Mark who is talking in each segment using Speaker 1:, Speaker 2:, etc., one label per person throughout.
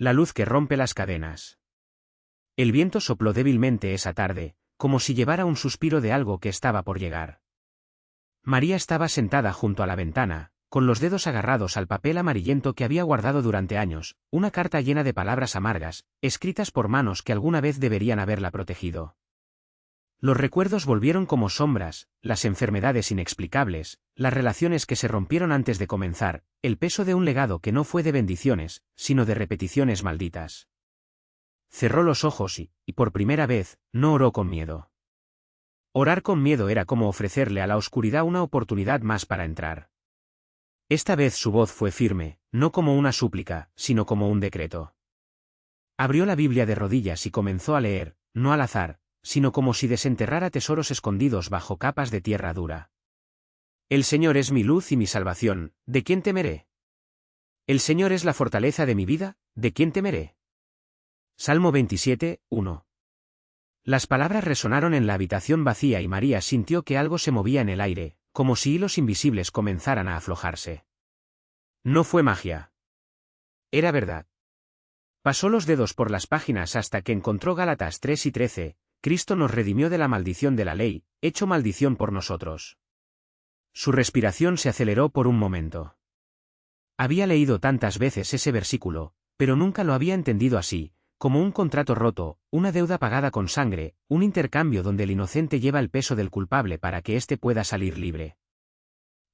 Speaker 1: La luz que rompe las cadenas. El viento sopló débilmente esa tarde, como si llevara un suspiro de algo que estaba por llegar. María estaba sentada junto a la ventana, con los dedos agarrados al papel amarillento que había guardado durante años, una carta llena de palabras amargas, escritas por manos que alguna vez deberían haberla protegido. Los recuerdos volvieron como sombras, las enfermedades inexplicables, las relaciones que se rompieron antes de comenzar, el peso de un legado que no fue de bendiciones, sino de repeticiones malditas. Cerró los ojos y, por primera vez, no oró con miedo. Orar con miedo era como ofrecerle a la oscuridad una oportunidad más para entrar. Esta vez su voz fue firme, no como una súplica, sino como un decreto. Abrió la Biblia de rodillas y comenzó a leer, no al azar, sino como si desenterrara tesoros escondidos bajo capas de tierra dura. El Señor es mi luz y mi salvación, ¿de quién temeré? El Señor es la fortaleza de mi vida, ¿de quién temeré? Salmo 27, 1. Las palabras resonaron en la habitación vacía y María sintió que algo se movía en el aire, como si hilos invisibles comenzaran a aflojarse. No fue magia. Era verdad. Pasó los dedos por las páginas hasta que encontró Gálatas 3 y 13, Cristo nos redimió de la maldición de la ley, hecho maldición por nosotros. Su respiración se aceleró por un momento. Había leído tantas veces ese versículo, pero nunca lo había entendido así, como un contrato roto, una deuda pagada con sangre, un intercambio donde el inocente lleva el peso del culpable para que éste pueda salir libre.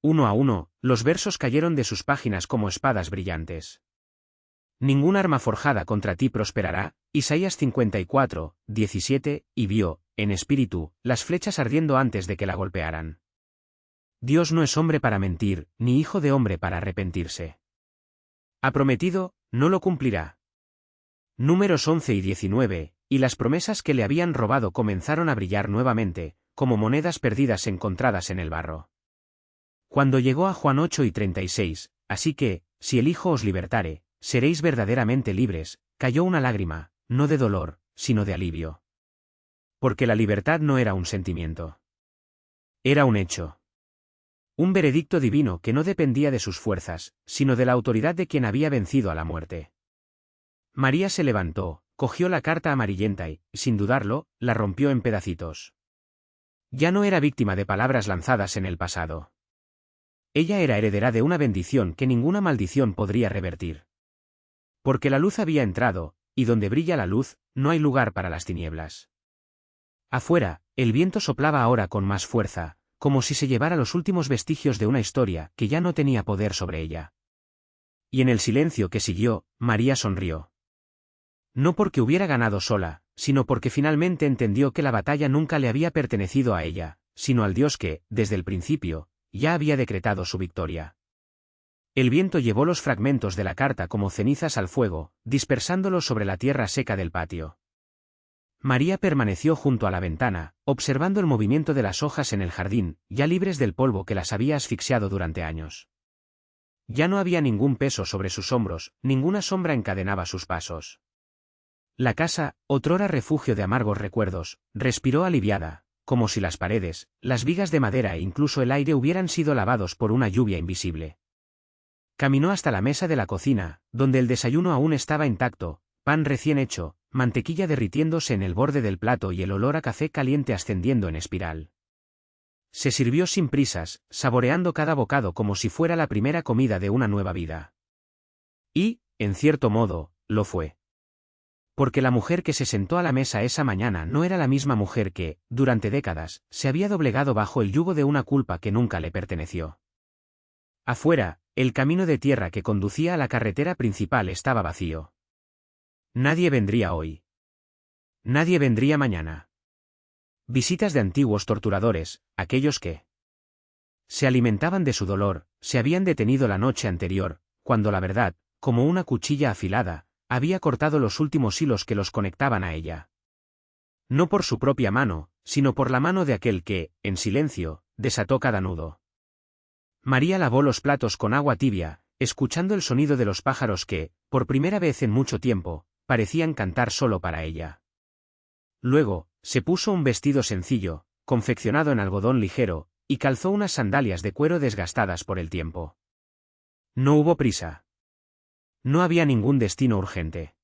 Speaker 1: Uno a uno, los versos cayeron de sus páginas como espadas brillantes. Ningún arma forjada contra ti prosperará, Isaías 54, 17, y vio, en espíritu, las flechas ardiendo antes de que la golpearan. Dios no es hombre para mentir, ni hijo de hombre para arrepentirse. Ha prometido, no lo cumplirá. Números 11 y 19, y las promesas que le habían robado comenzaron a brillar nuevamente, como monedas perdidas encontradas en el barro. Cuando llegó a Juan 8 y 36, así que, si el Hijo os libertare, seréis verdaderamente libres, cayó una lágrima, no de dolor, sino de alivio. Porque la libertad no era un sentimiento. Era un hecho. Un veredicto divino que no dependía de sus fuerzas, sino de la autoridad de quien había vencido a la muerte. María se levantó, cogió la carta amarillenta y, sin dudarlo, la rompió en pedacitos. Ya no era víctima de palabras lanzadas en el pasado. Ella era heredera de una bendición que ninguna maldición podría revertir. Porque la luz había entrado, y donde brilla la luz, no hay lugar para las tinieblas. Afuera, el viento soplaba ahora con más fuerza, como si se llevara los últimos vestigios de una historia que ya no tenía poder sobre ella. Y en el silencio que siguió, María sonrió. No porque hubiera ganado sola, sino porque finalmente entendió que la batalla nunca le había pertenecido a ella, sino al Dios que, desde el principio, ya había decretado su victoria. El viento llevó los fragmentos de la carta como cenizas al fuego, dispersándolos sobre la tierra seca del patio. María permaneció junto a la ventana, observando el movimiento de las hojas en el jardín, ya libres del polvo que las había asfixiado durante años. Ya no había ningún peso sobre sus hombros, ninguna sombra encadenaba sus pasos. La casa, otrora refugio de amargos recuerdos, respiró aliviada, como si las paredes, las vigas de madera e incluso el aire hubieran sido lavados por una lluvia invisible. Caminó hasta la mesa de la cocina, donde el desayuno aún estaba intacto, pan recién hecho, mantequilla derritiéndose en el borde del plato y el olor a café caliente ascendiendo en espiral. Se sirvió sin prisas, saboreando cada bocado como si fuera la primera comida de una nueva vida. Y, en cierto modo, lo fue. Porque la mujer que se sentó a la mesa esa mañana no era la misma mujer que, durante décadas, se había doblegado bajo el yugo de una culpa que nunca le perteneció. Afuera, el camino de tierra que conducía a la carretera principal estaba vacío. Nadie vendría hoy. Nadie vendría mañana. Visitas de antiguos torturadores, aquellos que se alimentaban de su dolor, se habían detenido la noche anterior, cuando la verdad, como una cuchilla afilada, había cortado los últimos hilos que los conectaban a ella. No por su propia mano, sino por la mano de aquel que, en silencio, desató cada nudo. María lavó los platos con agua tibia, escuchando el sonido de los pájaros que, por primera vez en mucho tiempo, parecían cantar solo para ella. Luego, se puso un vestido sencillo, confeccionado en algodón ligero, y calzó unas sandalias de cuero desgastadas por el tiempo. No hubo prisa. No había ningún destino urgente.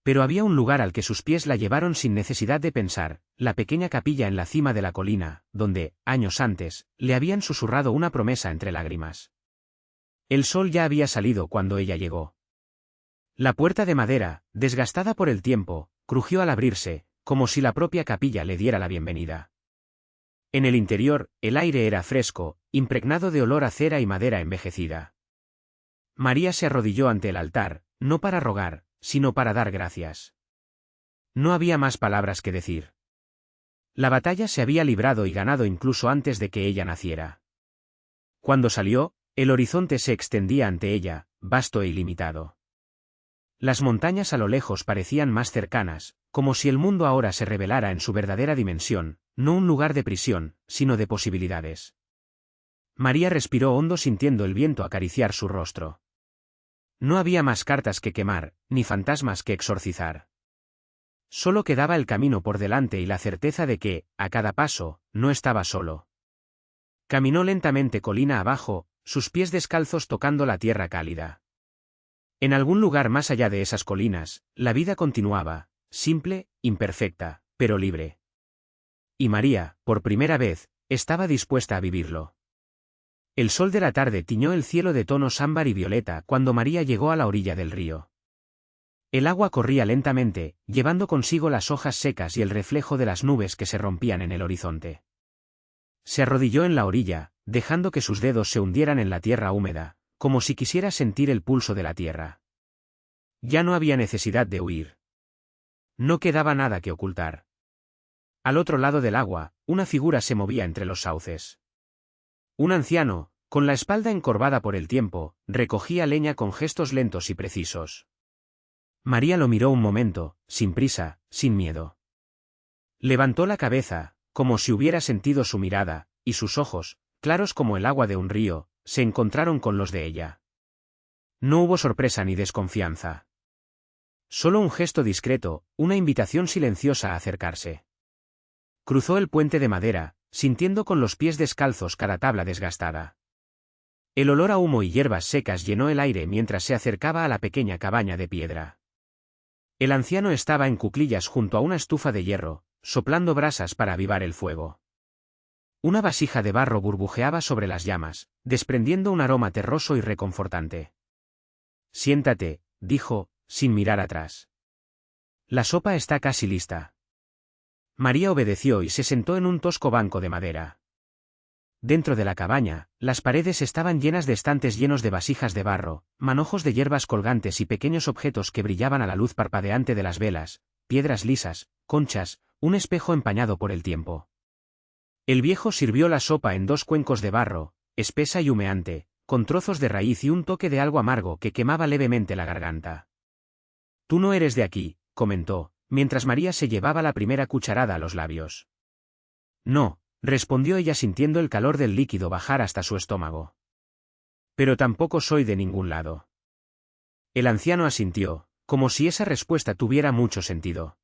Speaker 1: Pero había un lugar al que sus pies la llevaron sin necesidad de pensar, la pequeña capilla en la cima de la colina, donde, años antes, le habían susurrado una promesa entre lágrimas. El sol ya había salido cuando ella llegó. La puerta de madera, desgastada por el tiempo, crujió al abrirse, como si la propia capilla le diera la bienvenida. En el interior, el aire era fresco, impregnado de olor a cera y madera envejecida. María se arrodilló ante el altar, no para rogar, sino para dar gracias. No había más palabras que decir. La batalla se había librado y ganado incluso antes de que ella naciera. Cuando salió, el horizonte se extendía ante ella, vasto e ilimitado. Las montañas a lo lejos parecían más cercanas, como si el mundo ahora se revelara en su verdadera dimensión, no un lugar de prisión, sino de posibilidades. María respiró hondo sintiendo el viento acariciar su rostro. No había más cartas que quemar, ni fantasmas que exorcizar. Solo quedaba el camino por delante y la certeza de que, a cada paso, no estaba solo. Caminó lentamente colina abajo, sus pies descalzos tocando la tierra cálida. En algún lugar más allá de esas colinas, la vida continuaba, simple, imperfecta, pero libre. Y María, por primera vez, estaba dispuesta a vivirlo. El sol de la tarde tiñó el cielo de tonos ámbar y violeta cuando María llegó a la orilla del río. El agua corría lentamente, llevando consigo las hojas secas y el reflejo de las nubes que se rompían en el horizonte. Se arrodilló en la orilla, dejando que sus dedos se hundieran en la tierra húmeda, como si quisiera sentir el pulso de la tierra. Ya no había necesidad de huir. No quedaba nada que ocultar. Al otro lado del agua, una figura se movía entre los sauces. Un anciano, con la espalda encorvada por el tiempo, recogía leña con gestos lentos y precisos. María lo miró un momento, sin prisa, sin miedo. Levantó la cabeza, como si hubiera sentido su mirada, y sus ojos, claros como el agua de un río, se encontraron con los de ella. No hubo sorpresa ni desconfianza. Solo un gesto discreto, una invitación silenciosa a acercarse. Cruzó el puente de madera, sintiendo con los pies descalzos cada tabla desgastada. El olor a humo y hierbas secas llenó el aire mientras se acercaba a la pequeña cabaña de piedra. El anciano estaba en cuclillas junto a una estufa de hierro, soplando brasas para avivar el fuego. Una vasija de barro burbujeaba sobre las llamas, desprendiendo un aroma terroso y reconfortante. «Siéntate», dijo, sin mirar atrás. «La sopa está casi lista». María obedeció y se sentó en un tosco banco de madera. Dentro de la cabaña, las paredes estaban llenas de estantes llenos de vasijas de barro, manojos de hierbas colgantes y pequeños objetos que brillaban a la luz parpadeante de las velas, piedras lisas, conchas, un espejo empañado por el tiempo. El viejo sirvió la sopa en 2 cuencos de barro, espesa y humeante, con trozos de raíz y un toque de algo amargo que quemaba levemente la garganta. «Tú no eres de aquí», comentó, mientras María se llevaba la primera cucharada a los labios. «No», respondió ella sintiendo el calor del líquido bajar hasta su estómago. «Pero tampoco soy de ningún lado». El anciano asintió, como si esa respuesta tuviera mucho sentido.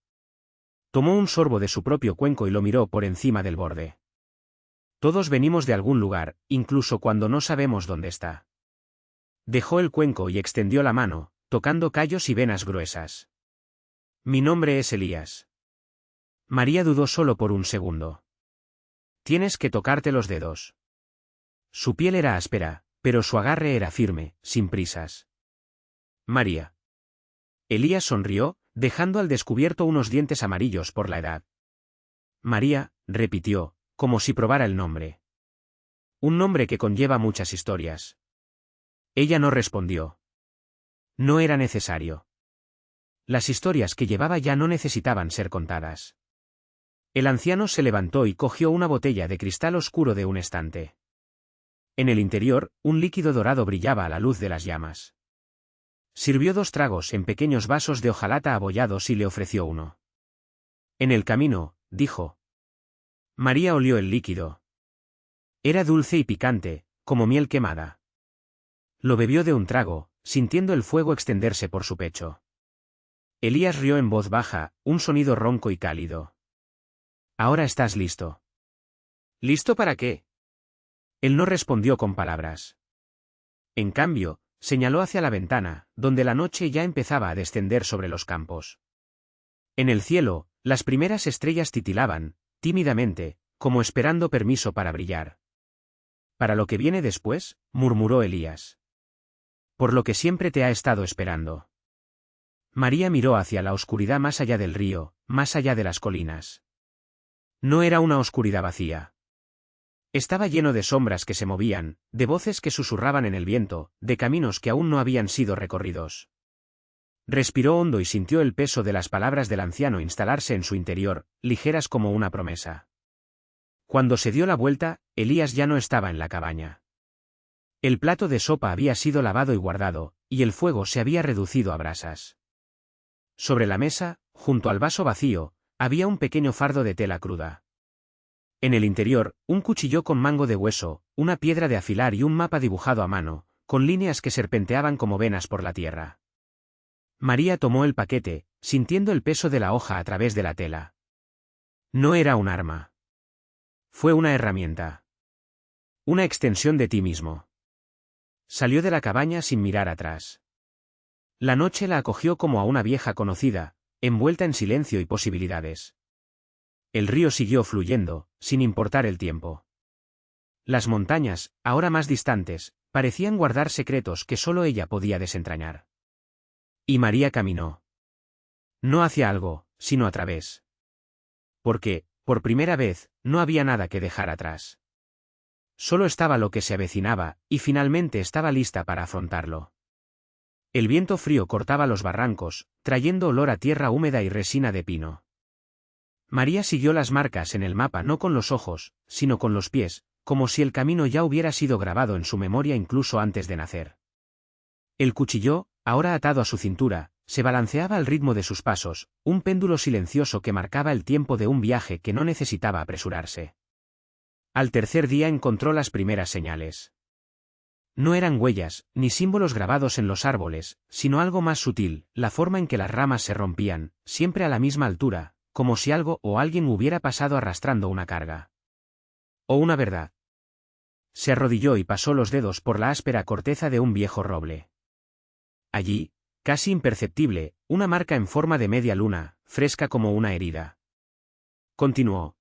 Speaker 1: Tomó un sorbo de su propio cuenco y lo miró por encima del borde. «Todos venimos de algún lugar, incluso cuando no sabemos dónde está». Dejó el cuenco y extendió la mano, tocando callos y venas gruesas. «Mi nombre es Elías». María dudó solo por un segundo. «Tienes que tocarte los dedos». Su piel era áspera, pero su agarre era firme, sin prisas. «María». Elías sonrió, dejando al descubierto unos dientes amarillos por la edad. «María», repitió, como si probara el nombre. «Un nombre que conlleva muchas historias». Ella no respondió. No era necesario. Las historias que llevaba ya no necesitaban ser contadas. El anciano se levantó y cogió una botella de cristal oscuro de un estante. En el interior, un líquido dorado brillaba a la luz de las llamas. Sirvió 2 tragos en pequeños vasos de hojalata abollados y le ofreció uno. «En el camino», dijo. María olió el líquido. Era dulce y picante, como miel quemada. Lo bebió de un trago, sintiendo el fuego extenderse por su pecho. Elías rió en voz baja, un sonido ronco y cálido. «Ahora estás listo». «¿Listo para qué?». Él no respondió con palabras. En cambio, señaló hacia la ventana, donde la noche ya empezaba a descender sobre los campos. En el cielo, las primeras estrellas titilaban, tímidamente, como esperando permiso para brillar. «¿Para lo que viene después?», murmuró Elías. «Por lo que siempre te ha estado esperando». María miró hacia la oscuridad más allá del río, más allá de las colinas. No era una oscuridad vacía. Estaba lleno de sombras que se movían, de voces que susurraban en el viento, de caminos que aún no habían sido recorridos. Respiró hondo y sintió el peso de las palabras del anciano instalarse en su interior, ligeras como una promesa. Cuando se dio la vuelta, Elías ya no estaba en la cabaña. El plato de sopa había sido lavado y guardado, y el fuego se había reducido a brasas. Sobre la mesa, junto al vaso vacío, había un pequeño fardo de tela cruda. En el interior, un cuchillo con mango de hueso, una piedra de afilar y un mapa dibujado a mano, con líneas que serpenteaban como venas por la tierra. María tomó el paquete, sintiendo el peso de la hoja a través de la tela. No era un arma. Fue una herramienta. Una extensión de ti mismo. Salió de la cabaña sin mirar atrás. La noche la acogió como a una vieja conocida, envuelta en silencio y posibilidades. El río siguió fluyendo, sin importar el tiempo. Las montañas, ahora más distantes, parecían guardar secretos que solo ella podía desentrañar. Y María caminó. No hacia algo, sino a través. Porque, por primera vez, no había nada que dejar atrás. Solo estaba lo que se avecinaba, y finalmente estaba lista para afrontarlo. El viento frío cortaba los barrancos, trayendo olor a tierra húmeda y resina de pino. María siguió las marcas en el mapa no con los ojos, sino con los pies, como si el camino ya hubiera sido grabado en su memoria incluso antes de nacer. El cuchillo, ahora atado a su cintura, se balanceaba al ritmo de sus pasos, un péndulo silencioso que marcaba el tiempo de un viaje que no necesitaba apresurarse. Al tercer día encontró las primeras señales. No eran huellas, ni símbolos grabados en los árboles, sino algo más sutil, la forma en que las ramas se rompían, siempre a la misma altura, como si algo o alguien hubiera pasado arrastrando una carga. O una verdad. Se arrodilló y pasó los dedos por la áspera corteza de un viejo roble. Allí, casi imperceptible, una marca en forma de media luna, fresca como una herida. Continuó.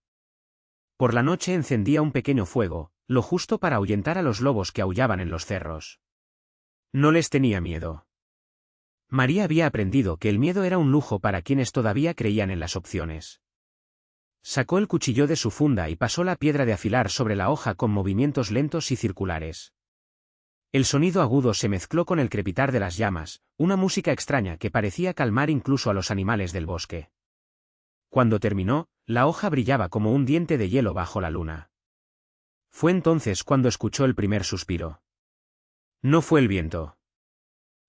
Speaker 1: Por la noche encendía un pequeño fuego, lo justo para ahuyentar a los lobos que aullaban en los cerros. No les tenía miedo. María había aprendido que el miedo era un lujo para quienes todavía creían en las opciones. Sacó el cuchillo de su funda y pasó la piedra de afilar sobre la hoja con movimientos lentos y circulares. El sonido agudo se mezcló con el crepitar de las llamas, una música extraña que parecía calmar incluso a los animales del bosque. Cuando terminó, la hoja brillaba como un diente de hielo bajo la luna. Fue entonces cuando escuchó el primer suspiro. No fue el viento.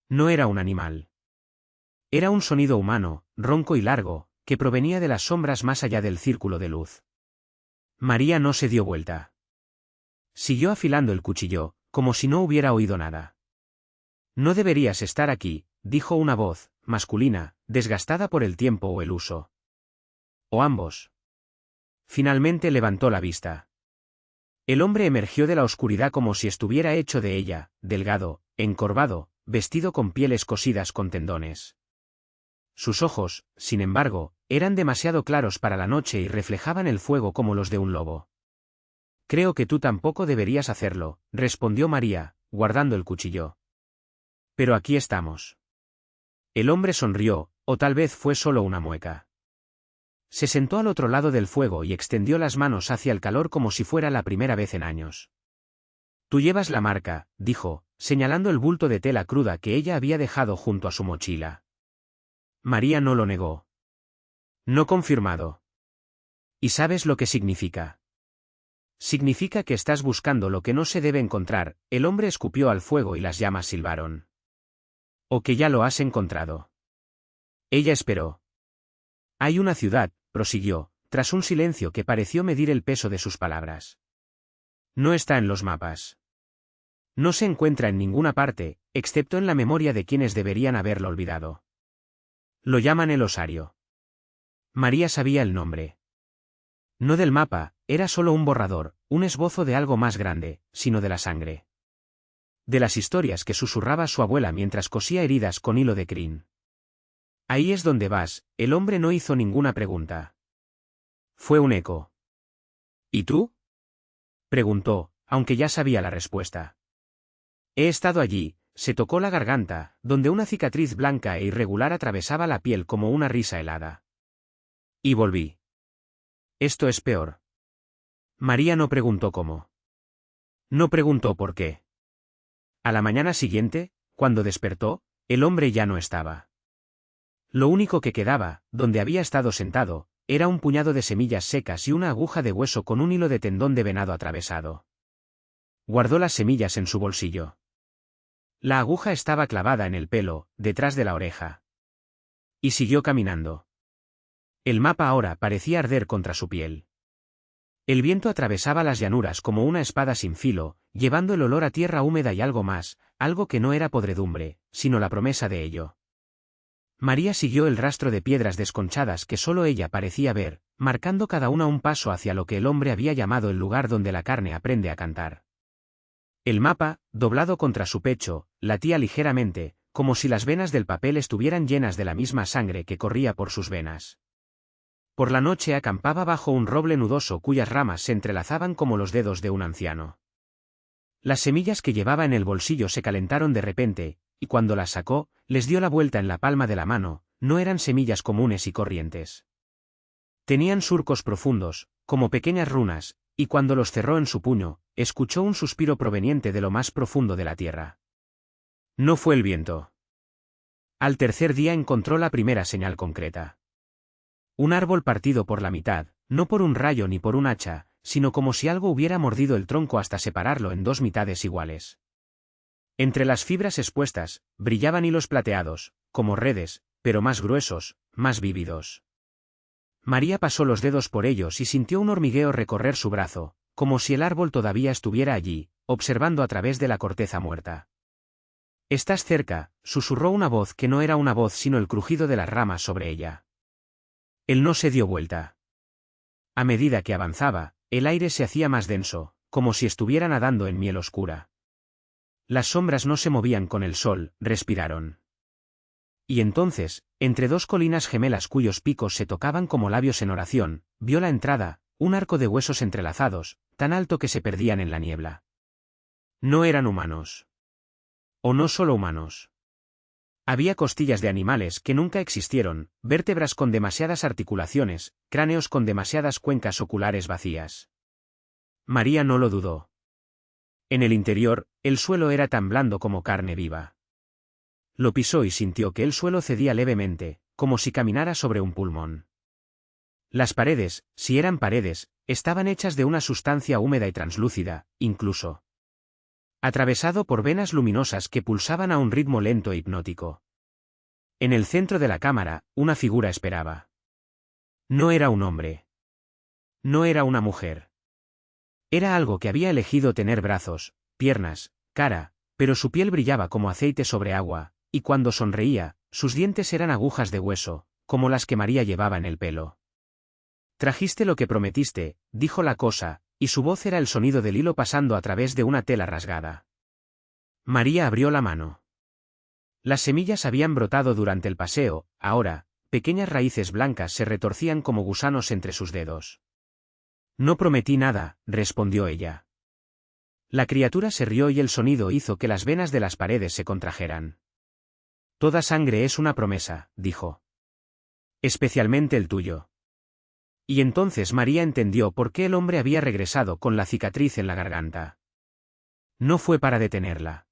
Speaker 1: No era un animal. Era un sonido humano, ronco y largo, que provenía de las sombras más allá del círculo de luz. María no se dio vuelta. Siguió afilando el cuchillo, como si no hubiera oído nada. No deberías estar aquí, dijo una voz, masculina, desgastada por el tiempo o el uso. O ambos. Finalmente levantó la vista. El hombre emergió de la oscuridad como si estuviera hecho de ella, delgado, encorvado, vestido con pieles cosidas con tendones. Sus ojos, sin embargo, eran demasiado claros para la noche y reflejaban el fuego como los de un lobo. Creo que tú tampoco deberías hacerlo, respondió María, guardando el cuchillo. Pero aquí estamos. El hombre sonrió, o tal vez fue solo una mueca. Se sentó al otro lado del fuego y extendió las manos hacia el calor como si fuera la primera vez en años. Tú llevas la marca, dijo, señalando el bulto de tela cruda que ella había dejado junto a su mochila. María no lo negó. No confirmado. ¿Y sabes lo que significa? Significa que estás buscando lo que no se debe encontrar, el hombre escupió al fuego y las llamas silbaron. O que ya lo has encontrado. Ella esperó. Hay una ciudad, prosiguió, tras un silencio que pareció medir el peso de sus palabras. No está en los mapas. No se encuentra en ninguna parte, excepto en la memoria de quienes deberían haberlo olvidado. Lo llaman el osario. María sabía el nombre. No del mapa, era solo un borrador, un esbozo de algo más grande, sino de la sangre. De las historias que susurraba su abuela mientras cosía heridas con hilo de crin. Ahí es donde vas. El hombre no hizo ninguna pregunta. Fue un eco. ¿Y tú? Preguntó, aunque ya sabía la respuesta. He estado allí. Se tocó la garganta, donde una cicatriz blanca e irregular atravesaba la piel como una risa helada. Y volví. Esto es peor. María no preguntó cómo. No preguntó por qué. A la mañana siguiente, cuando despertó, el hombre ya no estaba. Lo único que quedaba, donde había estado sentado, era un puñado de semillas secas y una aguja de hueso con un hilo de tendón de venado atravesado. Guardó las semillas en su bolsillo. La aguja estaba clavada en el pelo, detrás de la oreja. Y siguió caminando. El mapa ahora parecía arder contra su piel. El viento atravesaba las llanuras como una espada sin filo, llevando el olor a tierra húmeda y algo más, algo que no era podredumbre, sino la promesa de ello. María siguió el rastro de piedras desconchadas que solo ella parecía ver, marcando cada una un paso hacia lo que el hombre había llamado el lugar donde la carne aprende a cantar. El mapa, doblado contra su pecho, latía ligeramente, como si las venas del papel estuvieran llenas de la misma sangre que corría por sus venas. Por la noche acampaba bajo un roble nudoso cuyas ramas se entrelazaban como los dedos de un anciano. Las semillas que llevaba en el bolsillo se calentaron de repente, y cuando las sacó, les dio la vuelta en la palma de la mano. No eran semillas comunes y corrientes. Tenían surcos profundos, como pequeñas runas, y cuando los cerró en su puño, escuchó un suspiro proveniente de lo más profundo de la tierra. No fue el viento. Al tercer día encontró la primera señal concreta. Un árbol partido por la mitad, no por un rayo ni por un hacha, sino como si algo hubiera mordido el tronco hasta separarlo en dos mitades iguales. Entre las fibras expuestas, brillaban hilos plateados, como redes, pero más gruesos, más vívidos. María pasó los dedos por ellos y sintió un hormigueo recorrer su brazo, como si el árbol todavía estuviera allí, observando a través de la corteza muerta. «Estás cerca», susurró una voz que no era una voz sino el crujido de las ramas sobre ella. Él no se dio vuelta. A medida que avanzaba, el aire se hacía más denso, como si estuviera nadando en miel oscura. Las sombras no se movían con el sol, respiraron. Y entonces, entre dos colinas gemelas cuyos picos se tocaban como labios en oración, vio la entrada, un arco de huesos entrelazados, tan alto que se perdían en la niebla. No eran humanos. O no solo humanos. Había costillas de animales que nunca existieron, vértebras con demasiadas articulaciones, cráneos con demasiadas cuencas oculares vacías. María no lo dudó. En el interior, el suelo era tan blando como carne viva. Lo pisó y sintió que el suelo cedía levemente, como si caminara sobre un pulmón. Las paredes, si eran paredes, estaban hechas de una sustancia húmeda y translúcida, incluso. Atravesado por venas luminosas que pulsaban a un ritmo lento e hipnótico. En el centro de la cámara, una figura esperaba. No era un hombre. No era una mujer. Era algo que había elegido tener brazos, piernas, cara, pero su piel brillaba como aceite sobre agua, y cuando sonreía, sus dientes eran agujas de hueso, como las que María llevaba en el pelo. «Trajiste lo que prometiste», dijo la cosa, y su voz era el sonido del hilo pasando a través de una tela rasgada. María abrió la mano. Las semillas habían brotado durante el paseo, ahora, pequeñas raíces blancas se retorcían como gusanos entre sus dedos. «No prometí nada», respondió ella. La criatura se rió y el sonido hizo que las venas de las paredes se contrajeran. «Toda sangre es una promesa», dijo. «Especialmente el tuyo». Y entonces María entendió por qué el hombre había regresado con la cicatriz en la garganta. No fue para detenerla.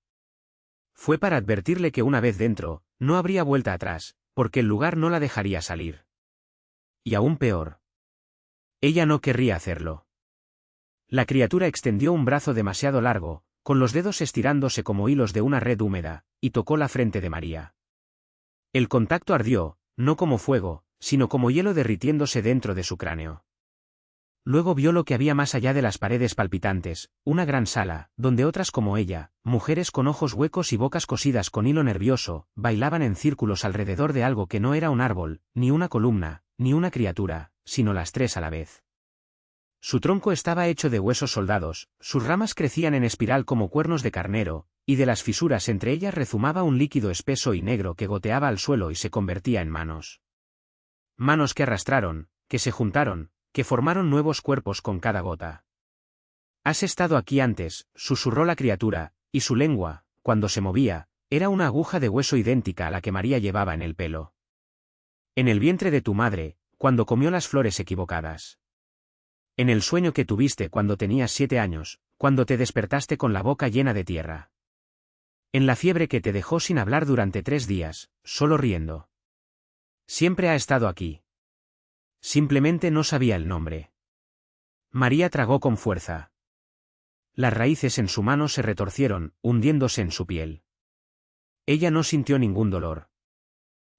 Speaker 1: Fue para advertirle que una vez dentro, no habría vuelta atrás, porque el lugar no la dejaría salir. Y aún peor. Ella no querría hacerlo. La criatura extendió un brazo demasiado largo, con los dedos estirándose como hilos de una red húmeda, y tocó la frente de María. El contacto ardió, no como fuego, sino como hielo derritiéndose dentro de su cráneo. Luego vio lo que había más allá de las paredes palpitantes, una gran sala, donde otras como ella, mujeres con ojos huecos y bocas cosidas con hilo nervioso, bailaban en círculos alrededor de algo que no era un árbol, ni una columna, ni una criatura, sino las tres a la vez. Su tronco estaba hecho de huesos soldados, sus ramas crecían en espiral como cuernos de carnero, y de las fisuras entre ellas rezumaba un líquido espeso y negro que goteaba al suelo y se convertía en manos. Manos que arrastraron, que se juntaron, que formaron nuevos cuerpos con cada gota. «Has estado aquí antes», susurró la criatura, y su lengua, cuando se movía, era una aguja de hueso idéntica a la que María llevaba en el pelo. «En el vientre de tu madre, cuando comió las flores equivocadas. En el sueño que tuviste cuando tenías 7 años, cuando te despertaste con la boca llena de tierra. En la fiebre que te dejó sin hablar durante 3 días, solo riendo. Siempre ha estado aquí. Simplemente no sabía el nombre». María tragó con fuerza. Las raíces en su mano se retorcieron, hundiéndose en su piel. Ella no sintió ningún dolor.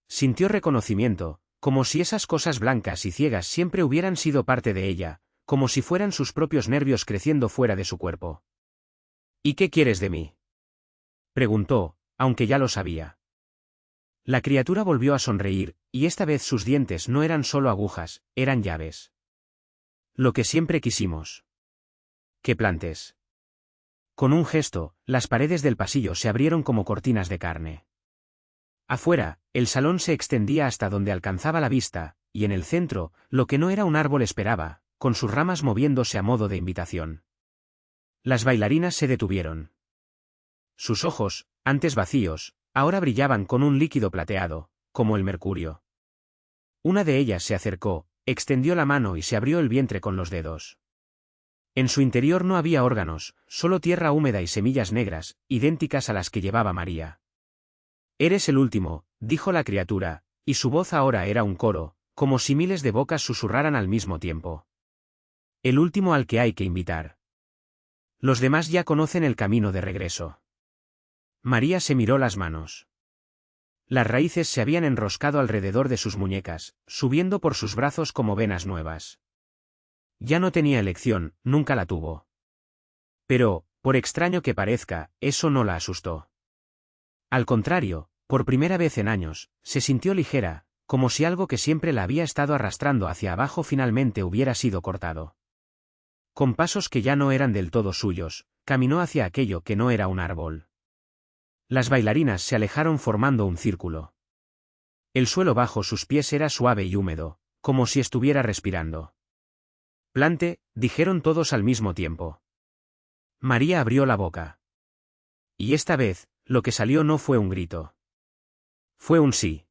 Speaker 1: Sintió reconocimiento, como si esas cosas blancas y ciegas siempre hubieran sido parte de ella, como si fueran sus propios nervios creciendo fuera de su cuerpo. «¿Y qué quieres de mí?», preguntó, aunque ya lo sabía. La criatura volvió a sonreír, y esta vez sus dientes no eran solo agujas, eran llaves. «Lo que siempre quisimos. Que plantes». Con un gesto, las paredes del pasillo se abrieron como cortinas de carne. Afuera, el salón se extendía hasta donde alcanzaba la vista, y en el centro, lo que no era un árbol esperaba, con sus ramas moviéndose a modo de invitación. Las bailarinas se detuvieron. Sus ojos, antes vacíos, ahora brillaban con un líquido plateado, como el mercurio. Una de ellas se acercó, extendió la mano y se abrió el vientre con los dedos. En su interior no había órganos, solo tierra húmeda y semillas negras, idénticas a las que llevaba María. «Eres el último», dijo la criatura, y su voz ahora era un coro, como si miles de bocas susurraran al mismo tiempo. «El último al que hay que invitar. Los demás ya conocen el camino de regreso». María se miró las manos. Las raíces se habían enroscado alrededor de sus muñecas, subiendo por sus brazos como venas nuevas. Ya no tenía elección, nunca la tuvo. Pero, por extraño que parezca, eso no la asustó. Al contrario, por primera vez en años, se sintió ligera, como si algo que siempre la había estado arrastrando hacia abajo finalmente hubiera sido cortado. Con pasos que ya no eran del todo suyos, caminó hacia aquello que no era un árbol. Las bailarinas se alejaron formando un círculo. El suelo bajo sus pies era suave y húmedo, como si estuviera respirando. «Plante», dijeron todos al mismo tiempo. María abrió la boca. Y esta vez, lo que salió no fue un grito. Fue un sí.